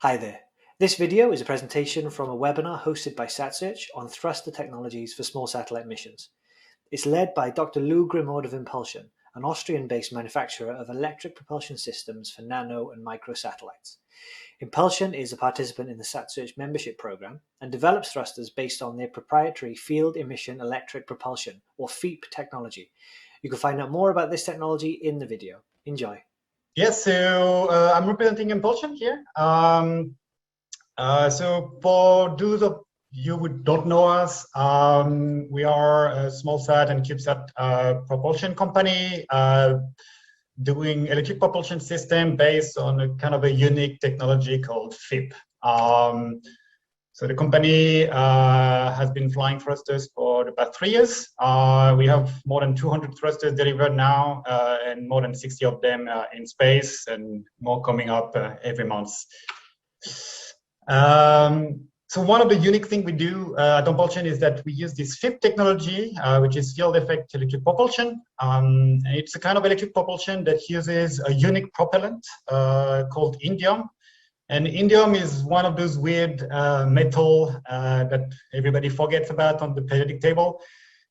Hi there. This video is a presentation from a webinar hosted by satsearch on thruster technologies for small satellite missions. It's led by Dr. Lou Grimaud of ENPULSION, an Austrian-based manufacturer of electric propulsion systems for nano and micro satellites. ENPULSION is a participant in the satsearch membership program and develops thrusters based on their proprietary field emission electric propulsion, or FEEP technology. You can find out more about this technology in the video. Enjoy. Yes, so I'm representing ENPULSION here. So for those of you who don't know us, we are a smallsat and CubeSat propulsion company doing electric propulsion system based on a kind of a unique technology called FEEP. So the company has been flying thrusters for the past 3 years. We have more than 200 thrusters delivered now, and more than 60 of them in space, and more coming up every month. So one of the unique things we do at ENPULSION is that we use this FEEP technology, which is field effect electric propulsion. It's a kind of electric propulsion that uses a unique propellant called indium. And indium is one of those weird metal that everybody forgets about on the periodic table.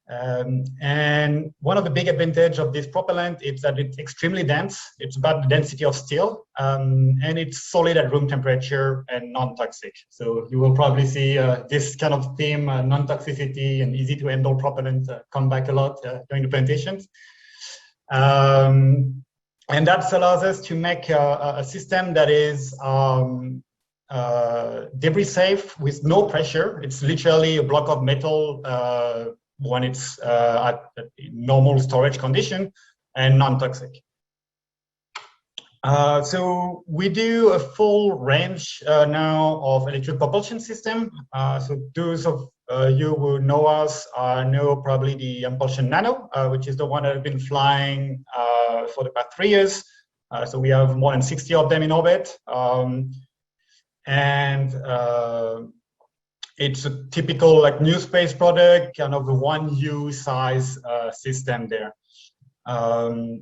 And one of the big advantages of this propellant is that it's extremely dense. It's about the density of steel, and it's solid at room temperature and non-toxic. So you will probably see this kind of theme, non-toxicity and easy to handle propellant come back a lot during the presentations. And that allows us to make a system that is debris safe with no pressure. It's literally a block of metal when it's at normal storage condition, and non-toxic. So we do a full range now of electric propulsion system. So those of you who know us know probably the ENPULSION Nano, which is the one that has been flying for the past 3 years. So we have more than 60 of them in orbit. It's a typical new space product, kind of a 1U size system there.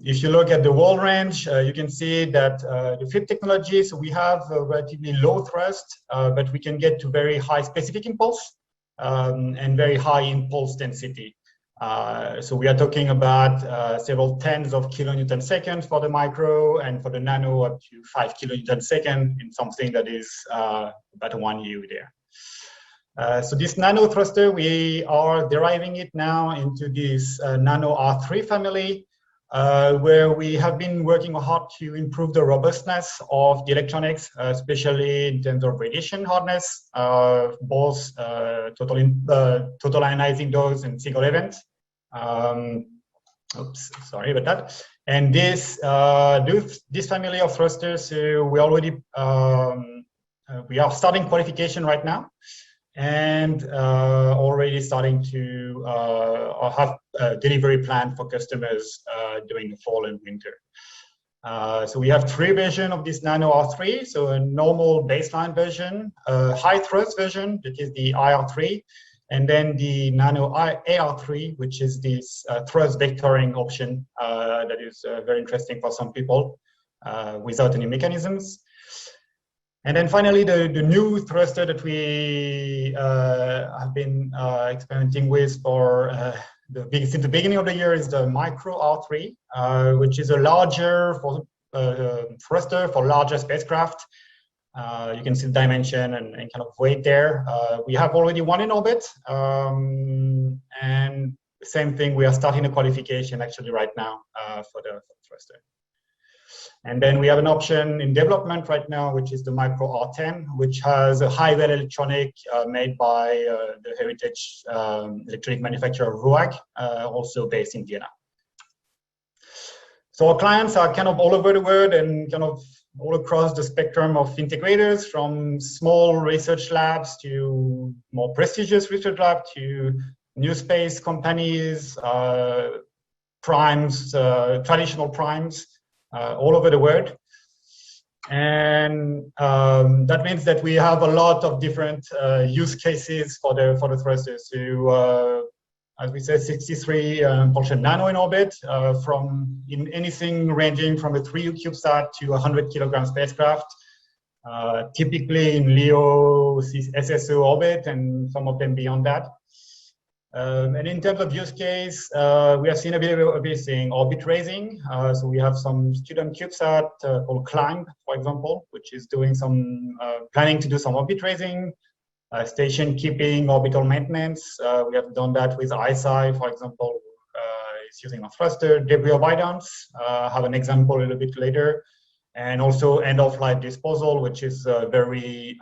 If you look at the wall range, you can see that the FEEP technology, so we have a relatively low thrust, but we can get to very high specific impulse and very high impulse density. So we are talking about several tens of kilonewton seconds for the micro, and for the nano up to 5 kilonewton second in something that is about 1U there. So this nano thruster, we are deriving it now into this nano R3 family, where we have been working hard to improve the robustness of the electronics, especially in terms of radiation hardness, both total ionizing dose and single event. Oops, sorry about that. And this family of thrusters, we already we are starting qualification right now, and already starting to have a delivery plan for customers during the fall and winter. So we have 3 versions of this Nano R3. So a normal baseline version, a high thrust version, that is the IR3, and then the Nano AR3, which is this thrust vectoring option that is very interesting for some people without any mechanisms. And then finally, the new thruster that we have been experimenting with for since the beginning of the year is the Micro R3, which is a larger thruster for larger spacecraft. You can see the dimension and kind of weight there. We have already one in orbit, and same thing, we are starting the qualification actually right now for the thruster. And then we have an option in development right now, which is the Micro R10, which has a high-value electronic made by the heritage electronic manufacturer RUAG, also based in Vienna. So our clients are kind of all over the world and kind of all across the spectrum of integrators, from small research labs to more prestigious research labs to new space companies, primes, traditional primes. All over the world, and that means that we have a lot of different use cases for the thrusters. So, as we said, 63 ENPULSION Nano in orbit, from anything ranging from a 3U CubeSat to a 100 kilogram spacecraft. typically in LEO SSO orbit, and some of them beyond that. And in terms of use case, we have seen a bit of everything. Orbit raising. So we have some student CubeSat called Climb, for example, which is doing some planning to do some orbit raising, station keeping, orbital maintenance. We have done that with ISI, for example. It's using a thruster, debris avoidance. Have an example a little bit later. And also end-of-life disposal, which is a very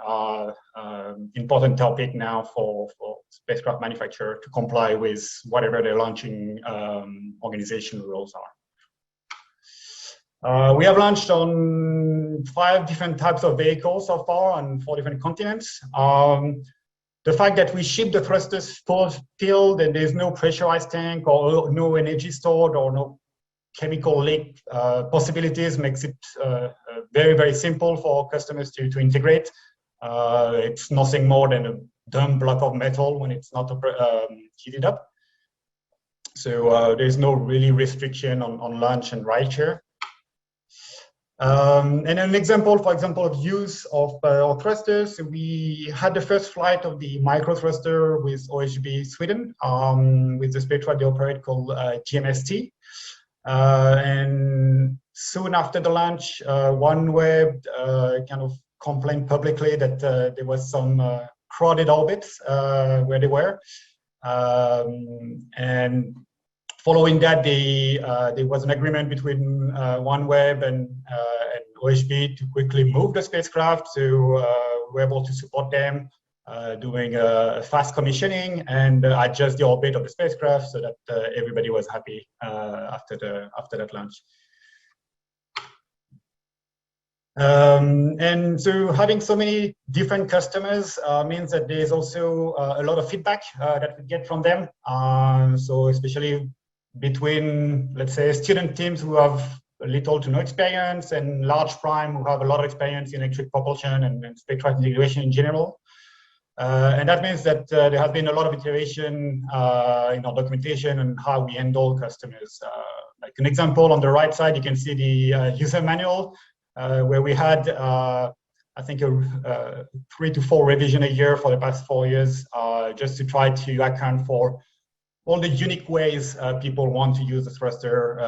important topic now for spacecraft manufacturer to comply with whatever their launching organization rules are. We have launched on 5 different types of vehicles so far on 4 different continents. The fact that we ship the thrusters full filled and there's no pressurized tank or no energy stored or no chemical leak possibilities makes it very, very simple for customers to integrate. It's nothing more than a dumb block of metal when it's not heated up. So there's no really restriction on launch and ride share. And an example, for example, of use of our thrusters, we had the first flight of the micro thruster with OHB Sweden with the spacecraft they operate called GMST. And soon after the launch, OneWeb kind of complained publicly that there was some crowded orbits where they were. And following that, there was an agreement between OneWeb and OHB to quickly move the spacecraft. So we're able to support them doing a fast commissioning and adjust the orbit of the spacecraft so that everybody was happy after that launch. And so having so many different customers means that there's also a lot of feedback that we get from them. So especially between, let's say, student teams who have little to no experience and large prime who have a lot of experience in electric propulsion and spacecraft integration in general. And that means that there has been a lot of iteration in our documentation and how we handle customers. Like an example on the right side, you can see the user manual where we had, I think, 3 to 4 revisions a year for the past 4 years, just to try to account for all the unique ways people want to use the thruster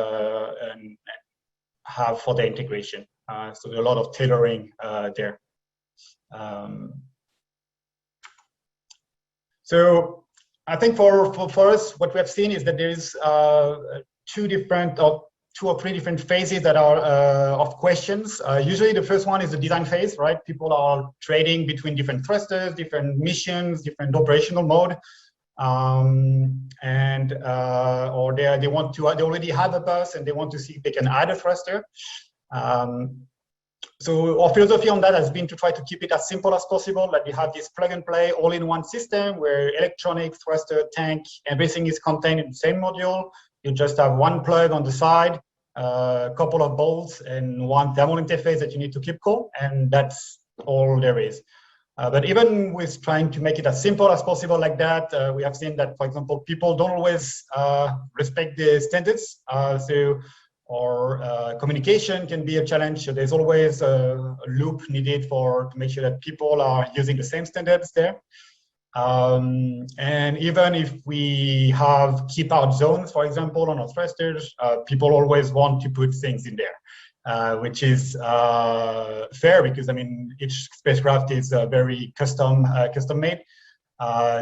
and have for the integration. So a lot of tailoring there. So I think for us, what we have seen is that there is 2 or 3 different phases that are of questions. Usually the first one is the design phase, right? People are trading between different thrusters, different missions, different operational mode. Or they already have a bus and they want to see if they can add a thruster. So our philosophy on that has been to try to keep it as simple as possible. Like we have this plug and play all-in-one system where electronic, thruster, tank, everything is contained in the same module. You just have one plug on the side, a couple of bolts, and one thermal interface that you need to keep cool, and that's all there is. But even with trying to make it as simple as possible like that, we have seen that, for example, people don't always respect the standards. Or communication can be a challenge. So there's always a loop needed to make sure that people are using the same standards there. And even if we have keep out zones, for example, on our thrusters, people always want to put things in there, which is fair because, I mean, each spacecraft is very custom made.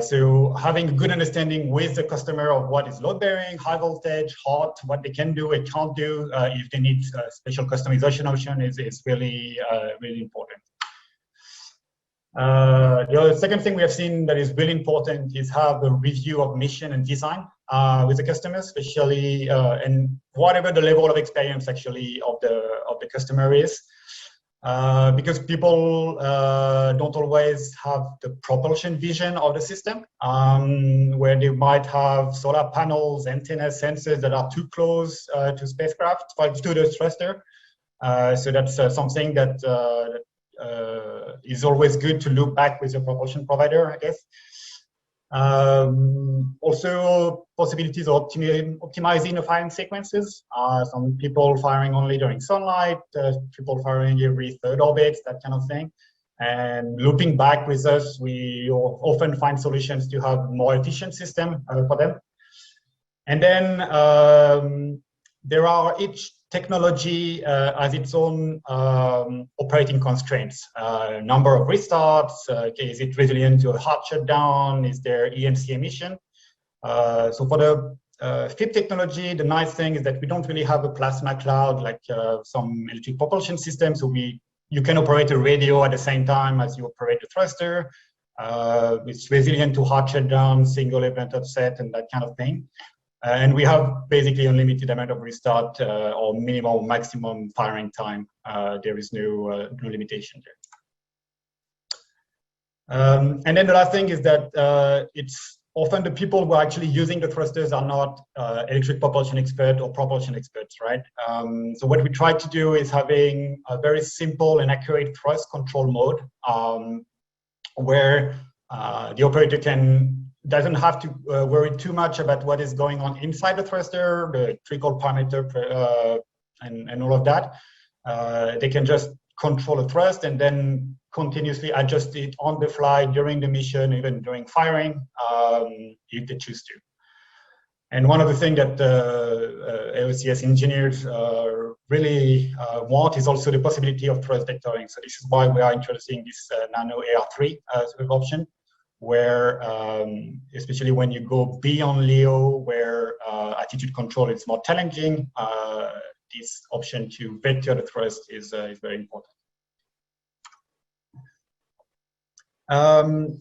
So having a good understanding with the customer of what is load bearing, high voltage, hot, what they can do and can't do, if they need special customization option is really, really important. The second thing we have seen that is really important is have a review of mission and design with the customers, especially and whatever the level of experience actually of the customer is. Because people don't always have the propulsion vision of the system, where they might have solar panels, antennas, sensors that are too close to spacecraft, to the thruster. So that's something that is always good to look back with your propulsion provider, I guess. Also possibilities of optimizing the firing sequences. Some people firing only during sunlight, people firing every third orbit, that kind of thing. And looping back with us, we often find solutions to have more efficient system for them. And then there are each technology has its own operating constraints. Number of restarts, is it resilient to a hard shutdown? Is there EMC emission? So for the FIP technology, the nice thing is that we don't really have a plasma cloud like some electric propulsion systems. So you can operate a radio at the same time as you operate the thruster. It's resilient to hard shutdown, single event offset, and that kind of thing. And we have basically unlimited amount of restart or minimal maximum firing time. There is no limitation there. And then the last thing is that it's often the people who are actually using the thrusters are not electric propulsion experts or propulsion experts, right? So what we try to do is having a very simple and accurate thrust control mode where the operator doesn't have to worry too much about what is going on inside the thruster, the electrical parameter, and all of that. They can just control the thrust and then continuously adjust it on the fly during the mission, even during firing, if they choose to. And one of the things that LCS engineers really want is also the possibility of thrust vectoring. So this is why we are introducing this Nano AR3 sort of option, where especially when you go beyond LEO, where attitude control is more challenging, this option to vector the thrust is very important.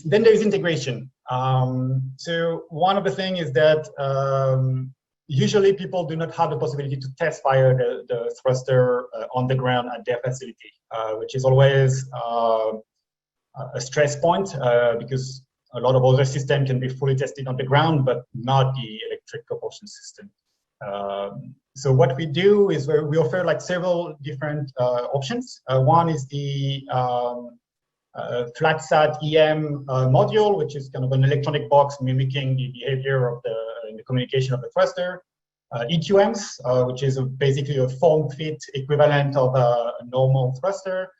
Then there is integration. So one of the things is that usually people do not have the possibility to test fire the thruster on the ground at their facility, which is always a stress point because a lot of other systems can be fully tested on the ground, but not the electric propulsion system. So what we do is we offer like several different options. One is the flat-sat EM module, which is kind of an electronic box mimicking the behavior of the communication of the thruster. EQMs, which is basically a form-fit equivalent of a normal thruster.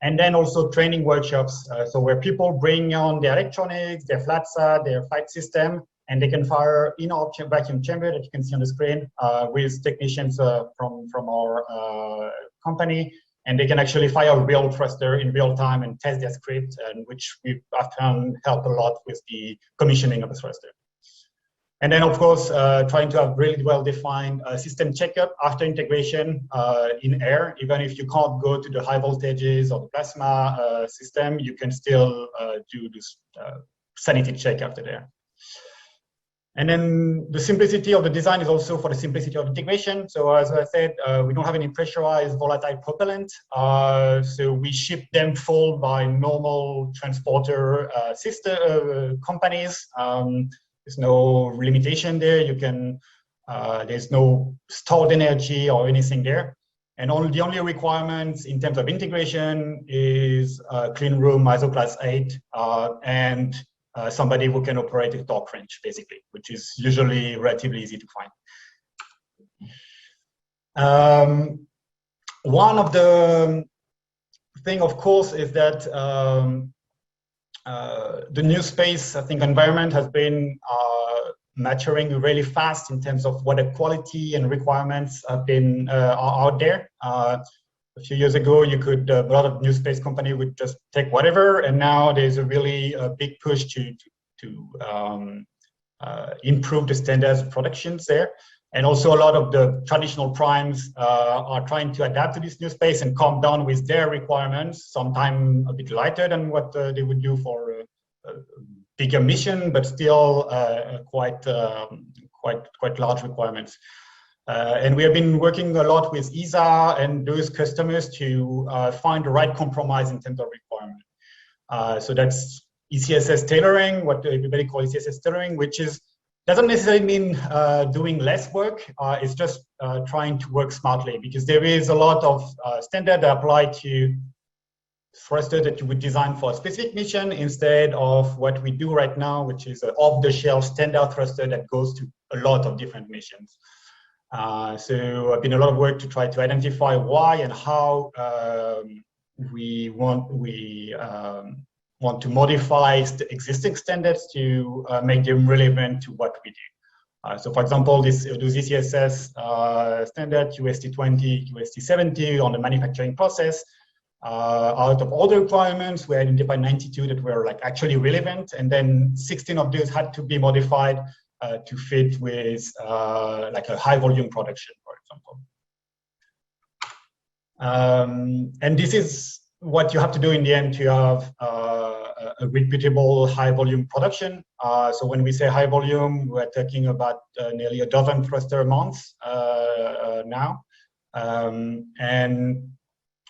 And then also training workshops, so where people bring on their electronics, their flat-sat, their flight system, and they can fire in our vacuum chamber that you can see on the screen with technicians from our company, and they can actually fire a real thruster in real time and test their script, and which we often help a lot with the commissioning of the thruster. And then, of course, trying to have really well-defined system checkup after integration in air. Even if you can't go to the high voltages or the plasma system, you can still do this sanity check after there. And then the simplicity of the design is also for the simplicity of integration. So as I said, we don't have any pressurized volatile propellant. So we ship them full by normal transporter system companies. There's no limitation there. You can, there's no stored energy or anything there. And the only requirements in terms of integration is clean room ISO class 8 and somebody who can operate a torque wrench, basically, which is usually relatively easy to find. One of the thing, of course, is that the new space, I think, environment has been maturing really fast in terms of what the quality and requirements have been are out there. A few years ago, you could a lot of new space company would just take whatever, and now there's a really big push to improve the standards of productions there. And also a lot of the traditional primes are trying to adapt to this new space and come down with their requirements, sometimes a bit lighter than what they would do for a bigger mission, but still quite large requirements. And we have been working a lot with ESA and those customers to find the right compromise in terms of requirement. So that's ECSS tailoring, what everybody calls ECSS tailoring, which doesn't necessarily mean doing less work. It's just trying to work smartly, because there is a lot of standard that apply to thruster that you would design for a specific mission instead of what we do right now, which is an off-the-shelf standard thruster that goes to a lot of different missions. So I've been a lot of work to try to identify why and how we want to modify the existing standards to make them relevant to what we do. So for example, this ZCSS standard UST20, UST70 on the manufacturing process, out of all the requirements, we identified 92 that were like actually relevant, and then 16 of those had to be modified to fit with like a high volume production, for example. And this is what you have to do in the end to have a repeatable high volume production. So when we say high volume, we're talking about nearly a dozen thruster a month now. And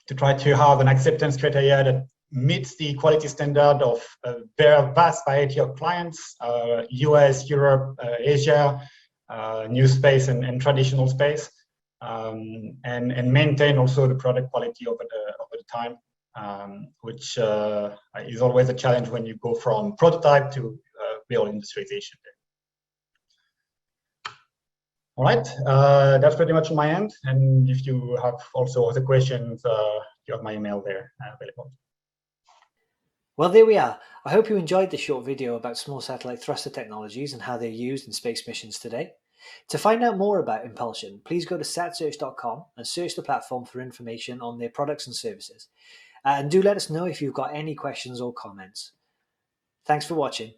to try to have an acceptance criteria that meets the quality standard of a very vast variety of clients, US, Europe, Asia, new space and traditional space, and maintain also the product quality over the time, which is always a challenge when you go from prototype to real industrialization. All right, that's pretty much on my end. And if you have also other questions, you have my email there available. Well, there we are. I hope you enjoyed this short video about small satellite thruster technologies and how they're used in space missions today. To find out more about Impulsion, please go to satsearch.com and search the platform for information on their products and services. And do let us know if you've got any questions or comments. Thanks for watching.